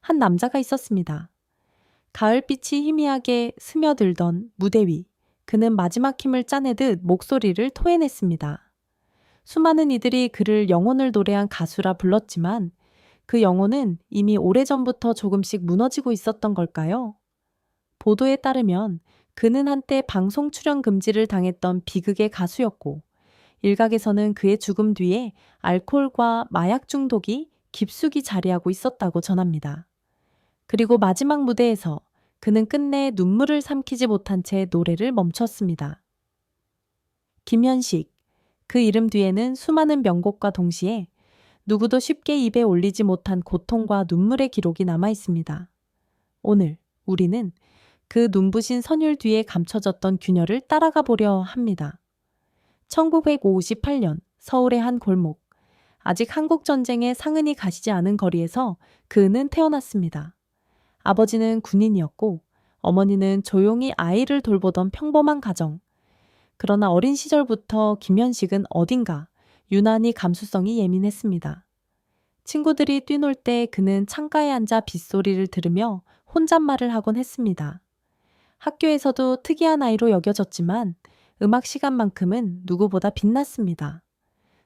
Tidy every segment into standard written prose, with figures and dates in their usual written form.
한 남자가 있었습니다. 가을빛이 희미하게 스며들던 무대 위, 그는 마지막 힘을 짜내듯 목소리를 토해냈습니다. 수많은 이들이 그를 영혼을 노래한 가수라 불렀지만 그 영혼은 이미 오래전부터 조금씩 무너지고 있었던 걸까요? 보도에 따르면 그는 한때 방송 출연 금지를 당했던 비극의 가수였고, 일각에서는 그의 죽음 뒤에 알코올과 마약 중독이 깊숙이 자리하고 있었다고 전합니다. 그리고 마지막 무대에서 그는 끝내 눈물을 삼키지 못한 채 노래를 멈췄습니다. 김현식, 그 이름 뒤에는 수많은 명곡과 동시에 누구도 쉽게 입에 올리지 못한 고통과 눈물의 기록이 남아 있습니다. 오늘 우리는 그 눈부신 선율 뒤에 감춰졌던 균열을 따라가 보려 합니다. 1958년 서울의 한 골목, 아직 한국전쟁의 상흔이 가시지 않은 거리에서 그는 태어났습니다. 아버지는 군인이었고 어머니는 조용히 아이를 돌보던 평범한 가정. 그러나 어린 시절부터 김현식은 어딘가 유난히 감수성이 예민했습니다. 친구들이 뛰놀 때 그는 창가에 앉아 빗소리를 들으며 혼잣말을 하곤 했습니다. 학교에서도 특이한 아이로 여겨졌지만 음악 시간만큼은 누구보다 빛났습니다.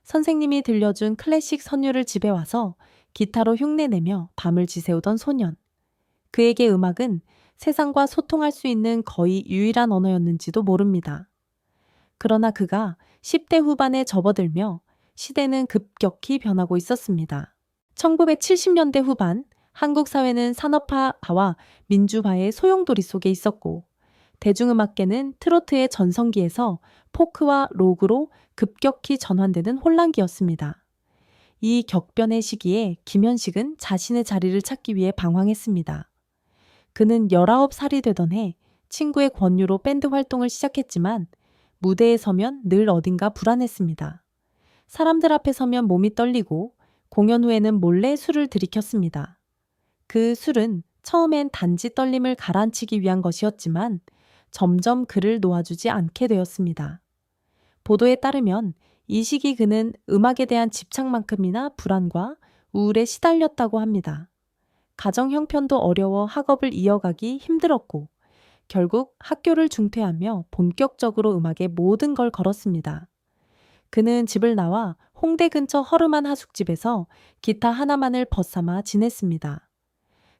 선생님이 들려준 클래식 선율을 집에 와서 기타로 흉내내며 밤을 지새우던 소년. 그에게 음악은 세상과 소통할 수 있는 거의 유일한 언어였는지도 모릅니다. 그러나 그가 10대 후반에 접어들며 시대는 급격히 변하고 있었습니다. 1970년대 후반, 한국 사회는 산업화와 민주화의 소용돌이 속에 있었고, 대중음악계는 트로트의 전성기에서 포크와 록으로 급격히 전환되는 혼란기였습니다. 이 격변의 시기에 김현식은 자신의 자리를 찾기 위해 방황했습니다. 그는 19살이 되던 해 친구의 권유로 밴드 활동을 시작했지만 무대에 서면 늘 어딘가 불안했습니다. 사람들 앞에 서면 몸이 떨리고 공연 후에는 몰래 술을 들이켰습니다. 그 술은 처음엔 단지 떨림을 가라앉히기 위한 것이었지만 점점 그를 놓아주지 않게 되었습니다. 보도에 따르면 이 시기 그는 음악에 대한 집착만큼이나 불안과 우울에 시달렸다고 합니다. 가정 형편도 어려워 학업을 이어가기 힘들었고 결국 학교를 중퇴하며 본격적으로 음악에 모든 걸 걸었습니다. 그는 집을 나와 홍대 근처 허름한 하숙집에서 기타 하나만을 벗삼아 지냈습니다.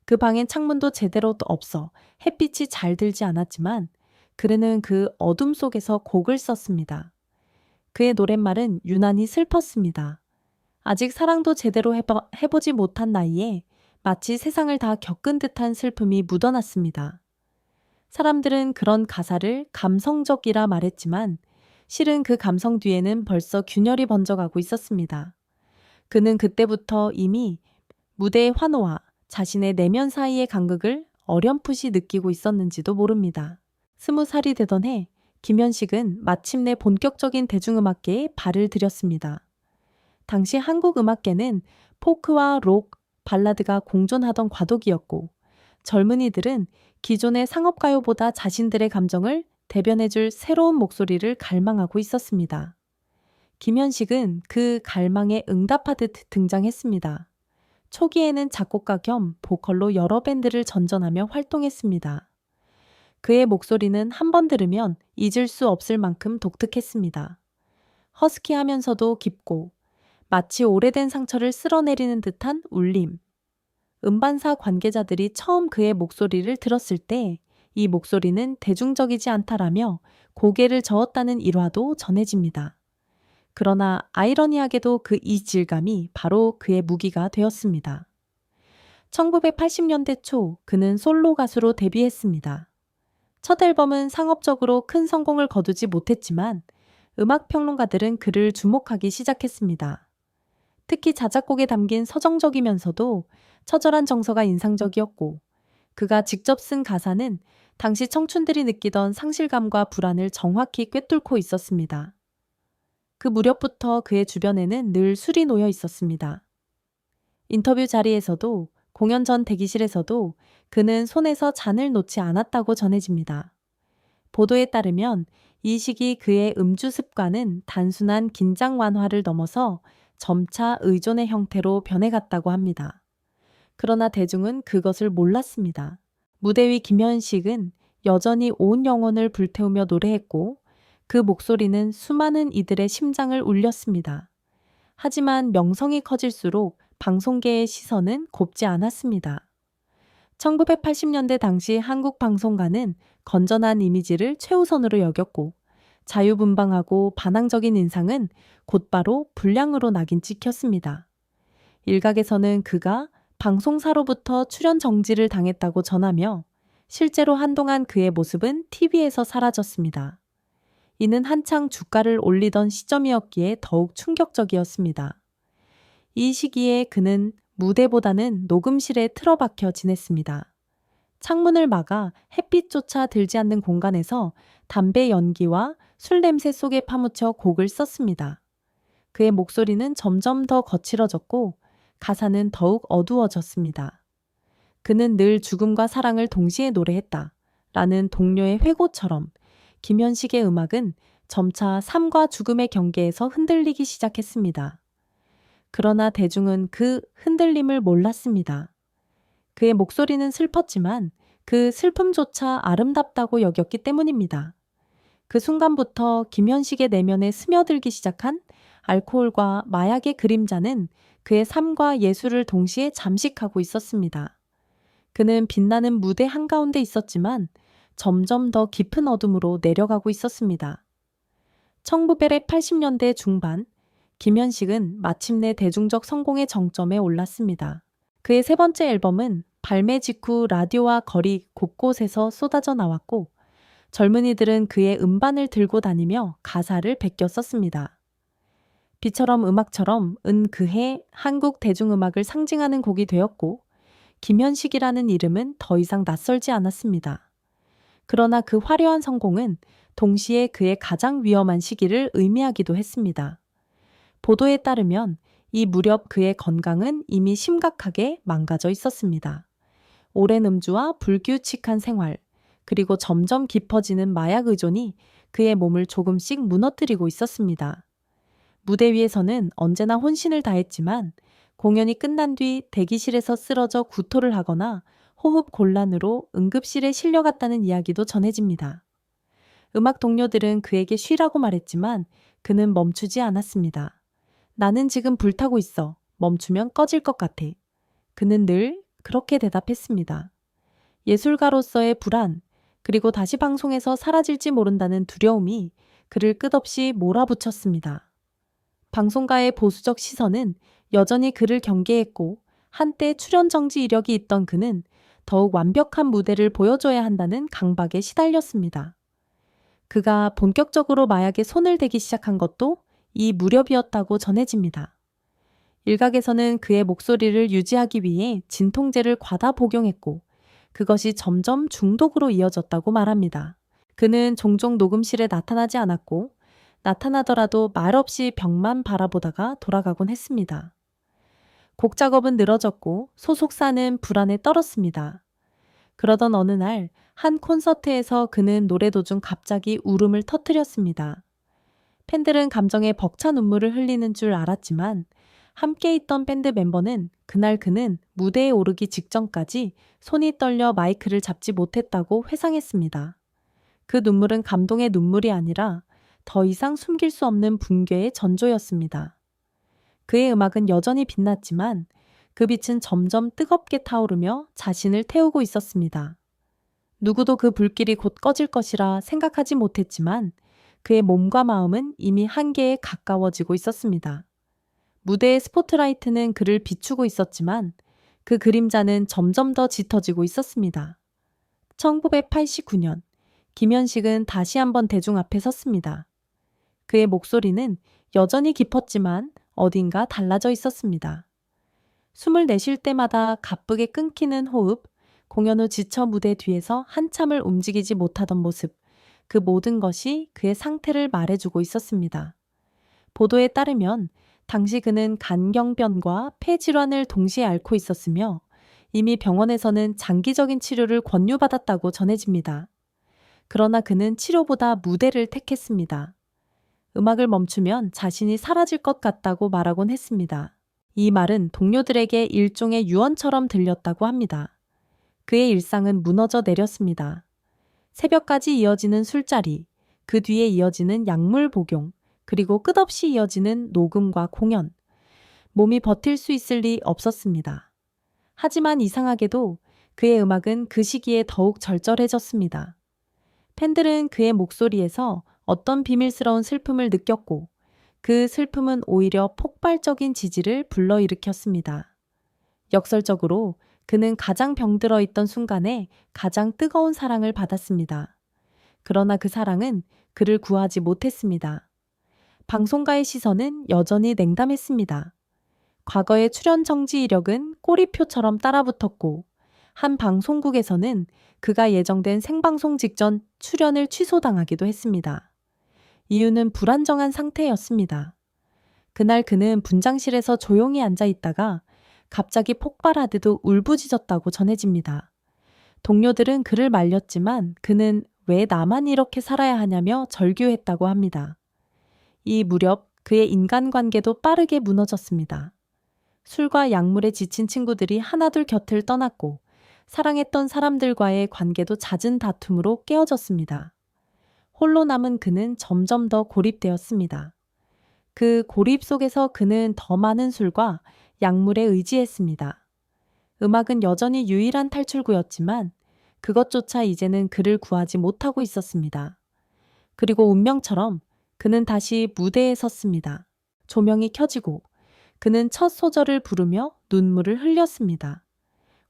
그 방엔 창문도 제대로 없어 햇빛이 잘 들지 않았지만 그는 그 어둠 속에서 곡을 썼습니다. 그의 노랫말은 유난히 슬펐습니다. 아직 사랑도 제대로 해보지 못한 나이에 마치 세상을 다 겪은 듯한 슬픔이 묻어났습니다. 사람들은 그런 가사를 감성적이라 말했지만 실은 그 감성 뒤에는 벌써 균열이 번져가고 있었습니다. 그는 그때부터 이미 무대의 환호와 자신의 내면 사이의 간극을 어렴풋이 느끼고 있었는지도 모릅니다. 20살이 되던 해 김현식은 마침내 본격적인 대중음악계에 발을 들였습니다. 당시 한국 음악계는 포크와 록, 발라드가 공존하던 과도기였고 젊은이들은 기존의 상업가요보다 자신들의 감정을 대변해줄 새로운 목소리를 갈망하고 있었습니다. 김현식은 그 갈망에 응답하듯 등장했습니다. 초기에는 작곡가 겸 보컬로 여러 밴드를 전전하며 활동했습니다. 그의 목소리는 한 번 들으면 잊을 수 없을 만큼 독특했습니다. 허스키하면서도 깊고 마치 오래된 상처를 쓸어내리는 듯한 울림. 음반사 관계자들이 처음 그의 목소리를 들었을 때 이 목소리는 대중적이지 않다라며 고개를 저었다는 일화도 전해집니다. 그러나 아이러니하게도 그 이질감이 바로 그의 무기가 되었습니다. 1980년대 초 그는 솔로 가수로 데뷔했습니다. 첫 앨범은 상업적으로 큰 성공을 거두지 못했지만 음악 평론가들은 그를 주목하기 시작했습니다. 특히 자작곡에 담긴 서정적이면서도 처절한 정서가 인상적이었고 그가 직접 쓴 가사는 당시 청춘들이 느끼던 상실감과 불안을 정확히 꿰뚫고 있었습니다. 그 무렵부터 그의 주변에는 늘 술이 놓여 있었습니다. 인터뷰 자리에서도 공연 전 대기실에서도 그는 손에서 잔을 놓지 않았다고 전해집니다. 보도에 따르면 이 시기 그의 음주 습관은 단순한 긴장 완화를 넘어서 점차 의존의 형태로 변해갔다고 합니다. 그러나 대중은 그것을 몰랐습니다. 무대 위 김현식은 여전히 온 영혼을 불태우며 노래했고 그 목소리는 수많은 이들의 심장을 울렸습니다. 하지만 명성이 커질수록 방송계의 시선은 곱지 않았습니다. 1980년대 당시 한국 방송가는 건전한 이미지를 최우선으로 여겼고 자유분방하고 반항적인 인상은 곧바로 불량으로 낙인 찍혔습니다. 일각에서는 그가 방송사로부터 출연 정지를 당했다고 전하며 실제로 한동안 그의 모습은 TV에서 사라졌습니다. 이는 한창 주가를 올리던 시점이었기에 더욱 충격적이었습니다. 이 시기에 그는 무대보다는 녹음실에 틀어박혀 지냈습니다. 창문을 막아 햇빛조차 들지 않는 공간에서 담배 연기와 술 냄새 속에 파묻혀 곡을 썼습니다. 그의 목소리는 점점 더 거칠어졌고 가사는 더욱 어두워졌습니다. 그는 늘 죽음과 사랑을 동시에 노래했다 라는 동료의 회고처럼 김현식의 음악은 점차 삶과 죽음의 경계에서 흔들리기 시작했습니다. 그러나 대중은 그 흔들림을 몰랐습니다. 그의 목소리는 슬펐지만 그 슬픔조차 아름답다고 여겼기 때문입니다. 그 순간부터 김현식의 내면에 스며들기 시작한 알코올과 마약의 그림자는 그의 삶과 예술을 동시에 잠식하고 있었습니다. 그는 빛나는 무대 한가운데 있었지만 점점 더 깊은 어둠으로 내려가고 있었습니다. 1980년대 중반, 김현식은 마침내 대중적 성공의 정점에 올랐습니다. 그의 세 번째 앨범은 발매 직후 라디오와 거리 곳곳에서 쏟아져 나왔고 젊은이들은 그의 음반을 들고 다니며 가사를 베껴 썼습니다. 비처럼 음악처럼 은 그해 한국 대중음악을 상징하는 곡이 되었고 김현식이라는 이름은 더 이상 낯설지 않았습니다. 그러나 그 화려한 성공은 동시에 그의 가장 위험한 시기를 의미하기도 했습니다. 보도에 따르면 이 무렵 그의 건강은 이미 심각하게 망가져 있었습니다. 오랜 음주와 불규칙한 생활, 그리고 점점 깊어지는 마약 의존이 그의 몸을 조금씩 무너뜨리고 있었습니다. 무대 위에서는 언제나 혼신을 다했지만 공연이 끝난 뒤 대기실에서 쓰러져 구토를 하거나 호흡 곤란으로 응급실에 실려갔다는 이야기도 전해집니다. 음악 동료들은 그에게 쉬라고 말했지만 그는 멈추지 않았습니다. 나는 지금 불타고 있어. 멈추면 꺼질 것 같아. 그는 늘 그렇게 대답했습니다. 예술가로서의 불안, 그리고 다시 방송에서 사라질지 모른다는 두려움이 그를 끝없이 몰아붙였습니다. 방송가의 보수적 시선은 여전히 그를 경계했고 한때 출연 정지 이력이 있던 그는 더욱 완벽한 무대를 보여줘야 한다는 강박에 시달렸습니다. 그가 본격적으로 마약에 손을 대기 시작한 것도 이 무렵이었다고 전해집니다. 일각에서는 그의 목소리를 유지하기 위해 진통제를 과다 복용했고 그것이 점점 중독으로 이어졌다고 말합니다. 그는 종종 녹음실에 나타나지 않았고 나타나더라도 말없이 벽만 바라보다가 돌아가곤 했습니다. 곡 작업은 늘어졌고 소속사는 불안에 떨었습니다. 그러던 어느 날 한 콘서트에서 그는 노래 도중 갑자기 울음을 터뜨렸습니다. 팬들은 감정에 벅찬 눈물을 흘리는 줄 알았지만 함께 있던 밴드 멤버는 그날 그는 무대에 오르기 직전까지 손이 떨려 마이크를 잡지 못했다고 회상했습니다. 그 눈물은 감동의 눈물이 아니라 더 이상 숨길 수 없는 붕괴의 전조였습니다. 그의 음악은 여전히 빛났지만 그 빛은 점점 뜨겁게 타오르며 자신을 태우고 있었습니다. 누구도 그 불길이 곧 꺼질 것이라 생각하지 못했지만 그의 몸과 마음은 이미 한계에 가까워지고 있었습니다. 무대의 스포트라이트는 그를 비추고 있었지만 그 그림자는 점점 더 짙어지고 있었습니다. 1989년, 김현식은 다시 한번 대중 앞에 섰습니다. 그의 목소리는 여전히 깊었지만 어딘가 달라져 있었습니다. 숨을 내쉴 때마다 가쁘게 끊기는 호흡, 공연 후 지쳐 무대 뒤에서 한참을 움직이지 못하던 모습, 그 모든 것이 그의 상태를 말해주고 있었습니다. 보도에 따르면 당시 그는 간경변과 폐질환을 동시에 앓고 있었으며 이미 병원에서는 장기적인 치료를 권유받았다고 전해집니다. 그러나 그는 치료보다 무대를 택했습니다. 음악을 멈추면 자신이 사라질 것 같다고 말하곤 했습니다. 이 말은 동료들에게 일종의 유언처럼 들렸다고 합니다. 그의 일상은 무너져 내렸습니다. 새벽까지 이어지는 술자리, 그 뒤에 이어지는 약물 복용, 그리고 끝없이 이어지는 녹음과 공연. 몸이 버틸 수 있을 리 없었습니다. 하지만 이상하게도 그의 음악은 그 시기에 더욱 절절해졌습니다. 팬들은 그의 목소리에서 어떤 비밀스러운 슬픔을 느꼈고 그 슬픔은 오히려 폭발적인 지지를 불러일으켰습니다. 역설적으로 그는 가장 병들어 있던 순간에 가장 뜨거운 사랑을 받았습니다. 그러나 그 사랑은 그를 구하지 못했습니다. 방송가의 시선은 여전히 냉담했습니다. 과거의 출연 정지 이력은 꼬리표처럼 따라붙었고 한 방송국에서는 그가 예정된 생방송 직전 출연을 취소당하기도 했습니다. 이유는 불안정한 상태였습니다. 그날 그는 분장실에서 조용히 앉아 있다가 갑자기 폭발하듯 울부짖었다고 전해집니다. 동료들은 그를 말렸지만 그는 왜 나만 이렇게 살아야 하냐며 절규했다고 합니다. 이 무렵 그의 인간관계도 빠르게 무너졌습니다. 술과 약물에 지친 친구들이 하나둘 곁을 떠났고 사랑했던 사람들과의 관계도 잦은 다툼으로 깨어졌습니다. 홀로 남은 그는 점점 더 고립되었습니다. 그 고립 속에서 그는 더 많은 술과 약물에 의지했습니다. 음악은 여전히 유일한 탈출구였지만 그것조차 이제는 그를 구하지 못하고 있었습니다. 그리고 운명처럼 그는 다시 무대에 섰습니다. 조명이 켜지고 그는 첫 소절을 부르며 눈물을 흘렸습니다.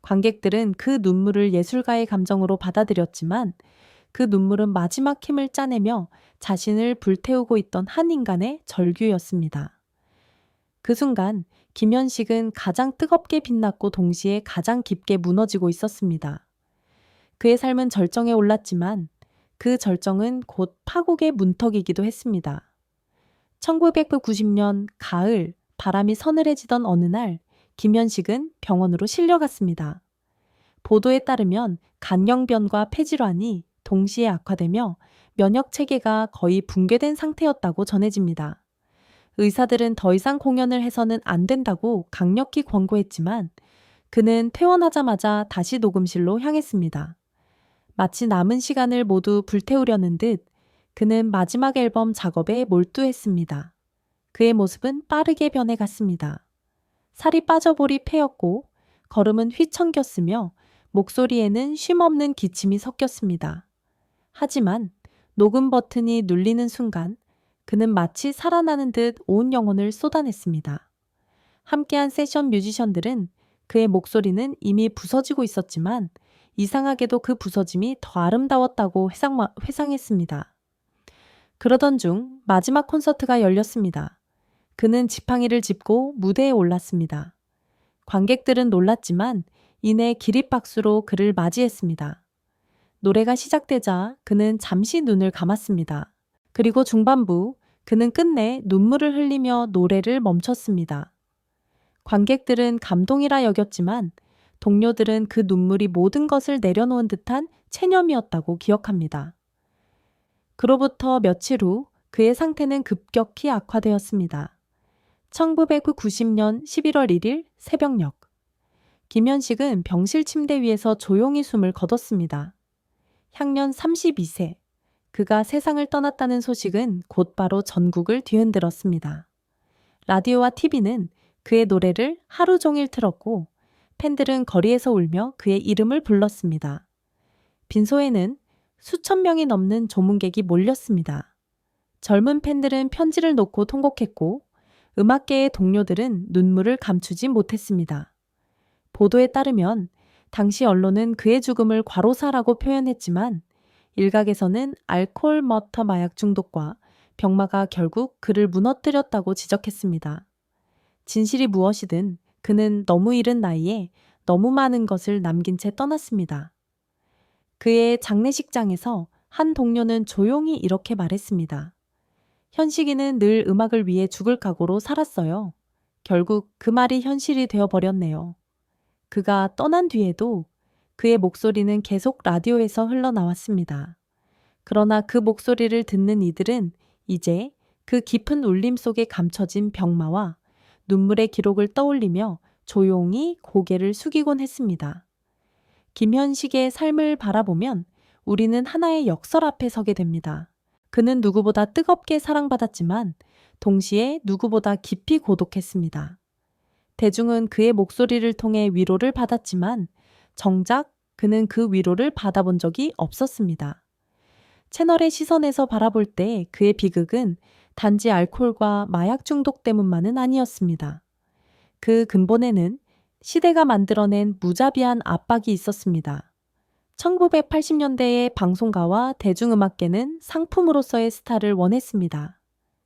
관객들은 그 눈물을 예술가의 감정으로 받아들였지만 그 눈물은 마지막 힘을 짜내며 자신을 불태우고 있던 한 인간의 절규였습니다. 그 순간 김현식은 가장 뜨겁게 빛났고 동시에 가장 깊게 무너지고 있었습니다. 그의 삶은 절정에 올랐지만 그 절정은 곧 파국의 문턱이기도 했습니다. 1990년 가을 바람이 서늘해지던 어느 날 김현식은 병원으로 실려갔습니다. 보도에 따르면 간경변과 폐질환이 동시에 악화되며 면역 체계가 거의 붕괴된 상태였다고 전해집니다. 의사들은 더 이상 공연을 해서는 안 된다고 강력히 권고했지만 그는 퇴원하자마자 다시 녹음실로 향했습니다. 마치 남은 시간을 모두 불태우려는 듯 그는 마지막 앨범 작업에 몰두했습니다. 그의 모습은 빠르게 변해갔습니다. 살이 빠져버리 패였고 걸음은 휘청겼으며 목소리에는 쉼없는 기침이 섞였습니다. 하지만 녹음 버튼이 눌리는 순간 그는 마치 살아나는 듯 온 영혼을 쏟아냈습니다. 함께한 세션 뮤지션들은 그의 목소리는 이미 부서지고 있었지만 이상하게도 그 부서짐이 더 아름다웠다고 회상했습니다. 그러던 중 마지막 콘서트가 열렸습니다. 그는 지팡이를 짚고 무대에 올랐습니다. 관객들은 놀랐지만 이내 기립박수로 그를 맞이했습니다. 노래가 시작되자 그는 잠시 눈을 감았습니다. 그리고 중반부 그는 끝내 눈물을 흘리며 노래를 멈췄습니다. 관객들은 감동이라 여겼지만 동료들은 그 눈물이 모든 것을 내려놓은 듯한 체념이었다고 기억합니다. 그로부터 며칠 후 그의 상태는 급격히 악화되었습니다. 1990년 11월 1일 새벽녘 김현식은 병실 침대 위에서 조용히 숨을 거뒀습니다. 향년 32세. 그가 세상을 떠났다는 소식은 곧바로 전국을 뒤흔들었습니다. 라디오와 TV는 그의 노래를 하루 종일 틀었고 팬들은 거리에서 울며 그의 이름을 불렀습니다. 빈소에는 수천 명이 넘는 조문객이 몰렸습니다. 젊은 팬들은 편지를 놓고 통곡했고 음악계의 동료들은 눈물을 감추지 못했습니다. 보도에 따르면 당시 언론은 그의 죽음을 과로사라고 표현했지만 일각에서는 알코올 머터 마약 중독과 병마가 결국 그를 무너뜨렸다고 지적했습니다. 진실이 무엇이든 그는 너무 이른 나이에 너무 많은 것을 남긴 채 떠났습니다. 그의 장례식장에서 한 동료는 조용히 이렇게 말했습니다. 현식이는 늘 음악을 위해 죽을 각오로 살았어요. 결국 그 말이 현실이 되어버렸네요. 그가 떠난 뒤에도 그의 목소리는 계속 라디오에서 흘러나왔습니다. 그러나 그 목소리를 듣는 이들은 이제 그 깊은 울림 속에 감춰진 병마와 눈물의 기록을 떠올리며 조용히 고개를 숙이곤 했습니다. 김현식의 삶을 바라보면 우리는 하나의 역설 앞에 서게 됩니다. 그는 누구보다 뜨겁게 사랑받았지만 동시에 누구보다 깊이 고독했습니다. 대중은 그의 목소리를 통해 위로를 받았지만 정작 그는 그 위로를 받아본 적이 없었습니다. 채널의 시선에서 바라볼 때 그의 비극은 단지 알코올과 마약 중독 때문만은 아니었습니다. 그 근본에는 시대가 만들어낸 무자비한 압박이 있었습니다. 1980년대의 방송가와 대중음악계는 상품으로서의 스타를 원했습니다.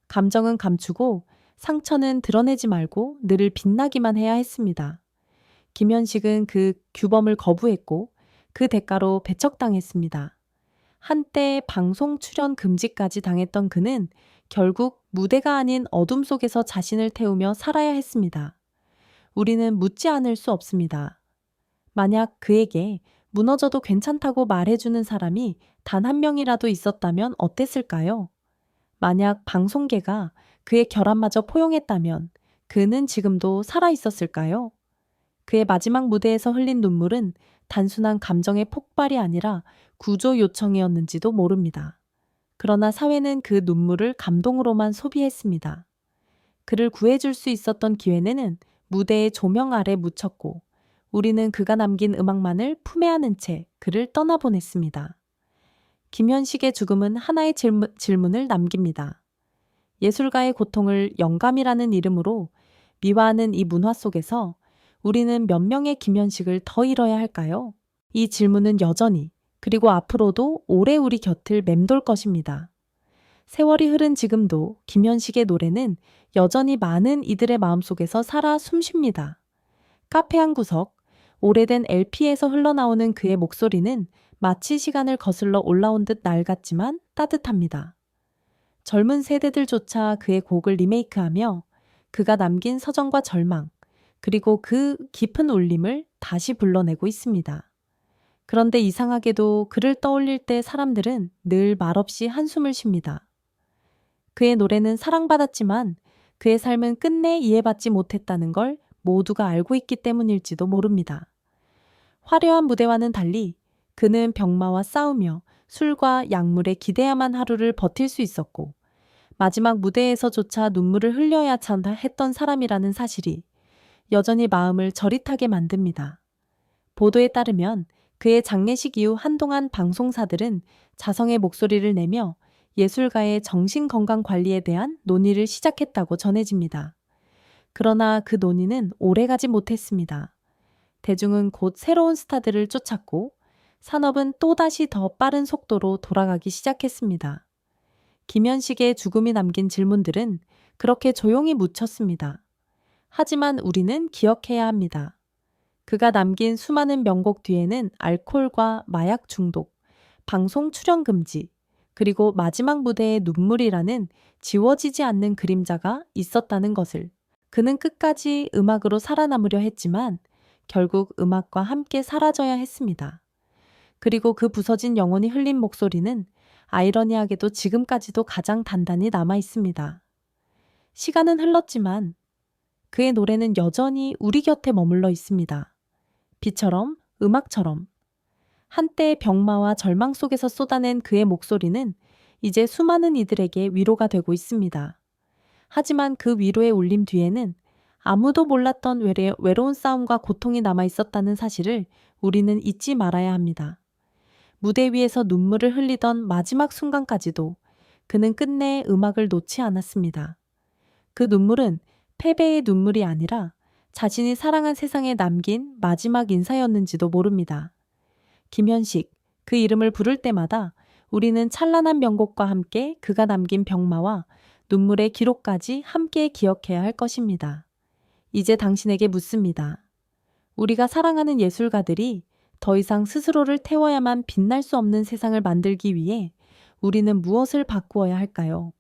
감정은 감추고 상처는 드러내지 말고 늘 빛나기만 해야 했습니다. 김현식은 그 규범을 거부했고 그 대가로 배척당했습니다. 한때 방송 출연 금지까지 당했던 그는 결국 무대가 아닌 어둠 속에서 자신을 태우며 살아야 했습니다. 우리는 묻지 않을 수 없습니다. 만약 그에게 무너져도 괜찮다고 말해주는 사람이 단 한 명이라도 있었다면 어땠을까요? 만약 방송계가 그의 결함마저 포용했다면 그는 지금도 살아 있었을까요? 그의 마지막 무대에서 흘린 눈물은 단순한 감정의 폭발이 아니라 구조 요청이었는지도 모릅니다. 그러나 사회는 그 눈물을 감동으로만 소비했습니다. 그를 구해줄 수 있었던 기회는 무대의 조명 아래 묻혔고 우리는 그가 남긴 음악만을 품에 안은 채 그를 떠나보냈습니다. 김현식의 죽음은 하나의 질문을 남깁니다. 예술가의 고통을 영감이라는 이름으로 미화하는 이 문화 속에서 우리는 몇 명의 김현식을 더 잃어야 할까요? 이 질문은 여전히 그리고 앞으로도 오래 우리 곁을 맴돌 것입니다. 세월이 흐른 지금도 김현식의 노래는 여전히 많은 이들의 마음속에서 살아 숨쉽니다. 카페 한 구석, 오래된 LP에서 흘러나오는 그의 목소리는 마치 시간을 거슬러 올라온 듯 낡았지만 따뜻합니다. 젊은 세대들조차 그의 곡을 리메이크하며 그가 남긴 서정과 절망, 그리고 그 깊은 울림을 다시 불러내고 있습니다. 그런데 이상하게도 그를 떠올릴 때 사람들은 늘 말없이 한숨을 쉽니다. 그의 노래는 사랑받았지만 그의 삶은 끝내 이해받지 못했다는 걸 모두가 알고 있기 때문일지도 모릅니다. 화려한 무대와는 달리 그는 병마와 싸우며 술과 약물에 기대야만 하루를 버틸 수 있었고 마지막 무대에서조차 눈물을 흘려야 했던 사람이라는 사실이 여전히 마음을 저릿하게 만듭니다. 보도에 따르면 그의 장례식 이후 한동안 방송사들은 자성의 목소리를 내며 예술가의 정신건강 관리에 대한 논의를 시작했다고 전해집니다. 그러나 그 논의는 오래가지 못했습니다. 대중은 곧 새로운 스타들을 쫓았고 산업은 또다시 더 빠른 속도로 돌아가기 시작했습니다. 김현식의 죽음이 남긴 질문들은 그렇게 조용히 묻혔습니다. 하지만 우리는 기억해야 합니다. 그가 남긴 수많은 명곡 뒤에는 알코올과 마약 중독, 방송 출연 금지, 그리고 마지막 무대의 눈물이라는 지워지지 않는 그림자가 있었다는 것을 그는 끝까지 음악으로 살아남으려 했지만 결국 음악과 함께 사라져야 했습니다. 그리고 그 부서진 영혼이 흘린 목소리는 아이러니하게도 지금까지도 가장 단단히 남아 있습니다. 시간은 흘렀지만 그의 노래는 여전히 우리 곁에 머물러 있습니다. 비처럼, 음악처럼. 한때 병마와 절망 속에서 쏟아낸 그의 목소리는 이제 수많은 이들에게 위로가 되고 있습니다. 하지만 그 위로의 울림 뒤에는 아무도 몰랐던 외로운 싸움과 고통이 남아 있었다는 사실을 우리는 잊지 말아야 합니다. 무대 위에서 눈물을 흘리던 마지막 순간까지도 그는 끝내 음악을 놓지 않았습니다. 그 눈물은 패배의 눈물이 아니라 자신이 사랑한 세상에 남긴 마지막 인사였는지도 모릅니다. 김현식, 그 이름을 부를 때마다 우리는 찬란한 명곡과 함께 그가 남긴 병마와 눈물의 기록까지 함께 기억해야 할 것입니다. 이제 당신에게 묻습니다. 우리가 사랑하는 예술가들이 더 이상 스스로를 태워야만 빛날 수 없는 세상을 만들기 위해 우리는 무엇을 바꾸어야 할까요?